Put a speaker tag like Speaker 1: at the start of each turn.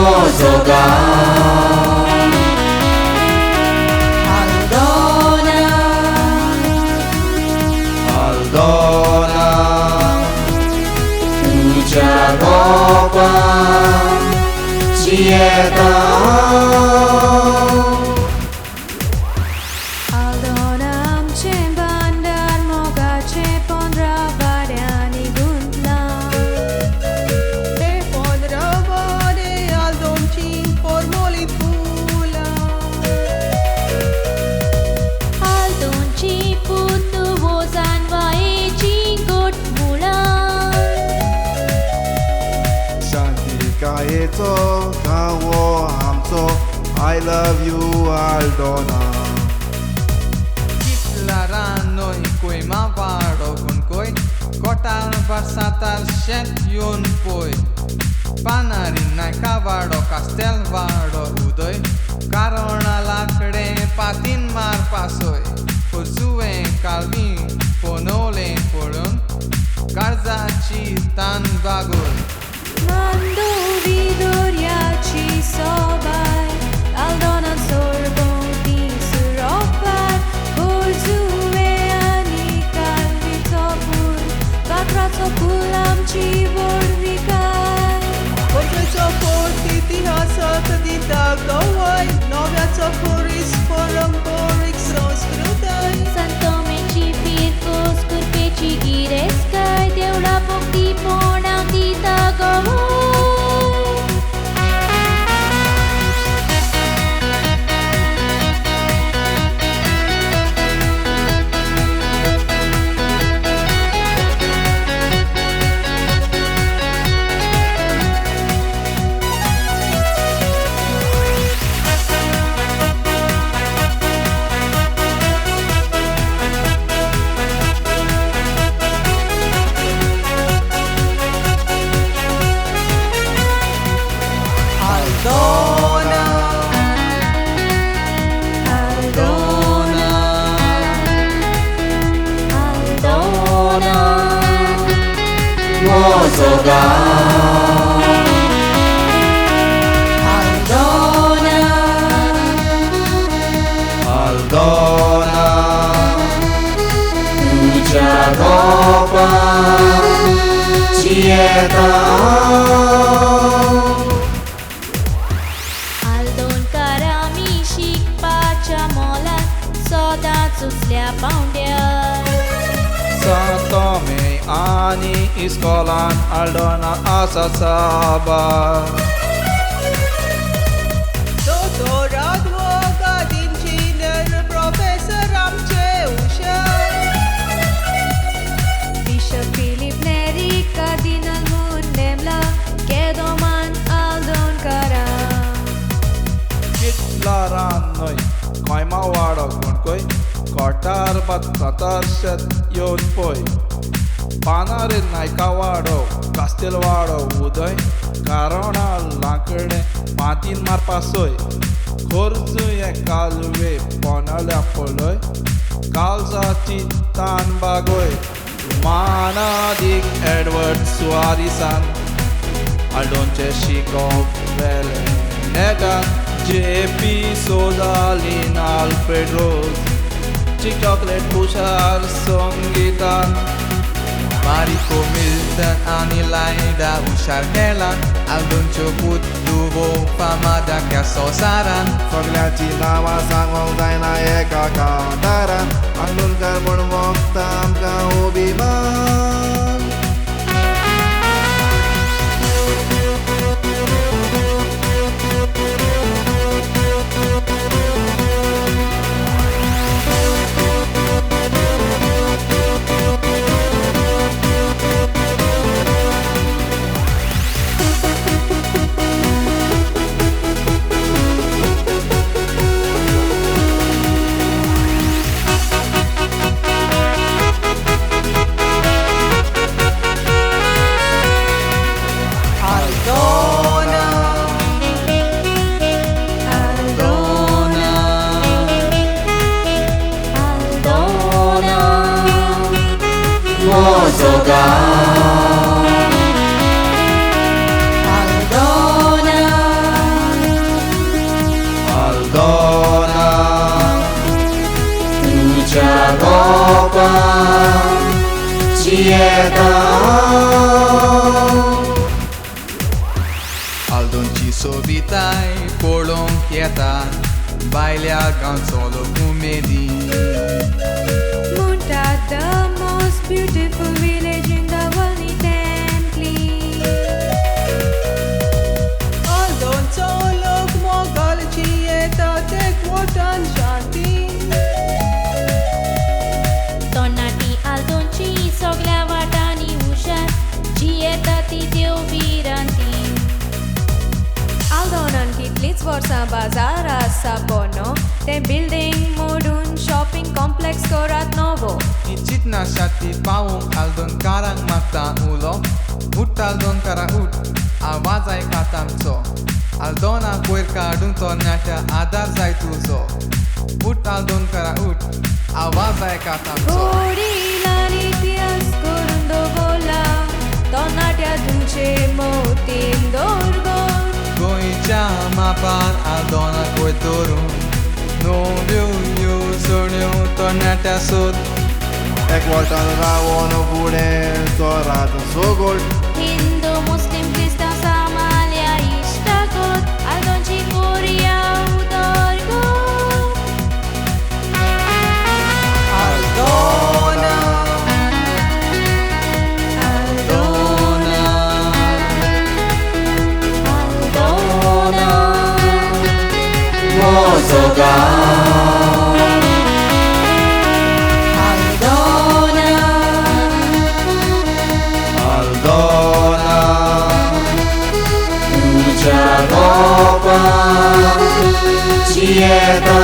Speaker 1: mozogan.
Speaker 2: Aldona,
Speaker 1: Aldona, tudzia ropa ci eta.
Speaker 2: Aldona amche bandar mogache pondra variani guntla.
Speaker 3: Te pondra vade aldon cin formoli pula.
Speaker 2: Aldonchi putu vozan vaeci got mulan.
Speaker 4: Shanti kawo amso, I love you Aldona.
Speaker 3: Kitlaranoi koi mavaro kun koi kotar barsatar shet yun poi. Panarin nai kavaro castel varo udoi karona lakde patin mar pasoi. Pozue kalvin ponole poron garzachi tan bagul.
Speaker 2: Mando vidoriaci sobai, Aldona sorbon di suropai, Bolzue ani calvi topur, Bakrato pulam ci vorvikai.
Speaker 3: Vorbețo port itihasat dita gawai, noviața poris forum borix sanskrutai.
Speaker 2: Santome ci pircos curpeci girescai, Deula pocti ponau tita gavai.
Speaker 3: Aldona,
Speaker 2: Aldona, Aldona,
Speaker 1: Mozogan.
Speaker 2: Aldona,
Speaker 1: Aldona, tudzia ropa ci eta.
Speaker 2: Aldon karami shikpacha mola, soda suslia paundiar.
Speaker 4: Santome ani iskolan Aldona asa sabar.
Speaker 3: doctorat voga din ciner profesor amce ușa.
Speaker 2: Bishop Philip Neri cardinal Mundemla, Kedoman Aldon karam.
Speaker 4: Kitlaranoi koi mawaro kun koi kotar bat katar shet yon poi. Panarin nai kawaro kastelwaro udoi karona lankde patin mar pasoi. Khorzu ye kalve ponala poloi kalzati tan bagoi. Manadik Edward Suarisan Aldon Cheshikov Vele Nega JP Sodalin Alfred Rose Chick Chocolate Pushar Songitan
Speaker 3: Mariko Milton ani laida ușar kelan. Aldon cioput duvo fama da kea sosaran.
Speaker 4: Foglaci nawa sangong daina eka kataran Aldon karbon voktam ka ubiman.
Speaker 1: Aldonopa Cieta
Speaker 3: Aldon ci sovitai polon quieta Bailea canzolo comedi
Speaker 2: Munta, the most beautiful village in the world, neat and clean.
Speaker 5: Aldon Cholok Mogal Cieta Tekwotan Shanti
Speaker 2: Tonati Aldonci soglia watani hushar Cieta ती देव विरांती Aldonan कितलीच वर्सां बाजार आसा पोनो ते बिल्डिंग मोडून shopping complex कोरात novo
Speaker 3: Icit na shati paung aldon karang makta ulo Ut aldon kara ut Awazai katam so Aldona puerka dun tornata adar zai tuzo Ut aldon kara ut Awazai katam so
Speaker 2: Gorila nitias corundo vola Tonatea duce motim dorgor
Speaker 3: Goicha mapan aldona coitorun No viu viu sorniu tornata sud
Speaker 4: Ek voltan ravon pude Torat sogol
Speaker 2: Hindu, Muslim, Kristau, Somalia, Ishtakot Aldonci Korea udorgor
Speaker 3: Aldona
Speaker 2: Aldona Aldona
Speaker 1: Mozoga
Speaker 2: Aldona
Speaker 1: Aldona Lucianopa Cieta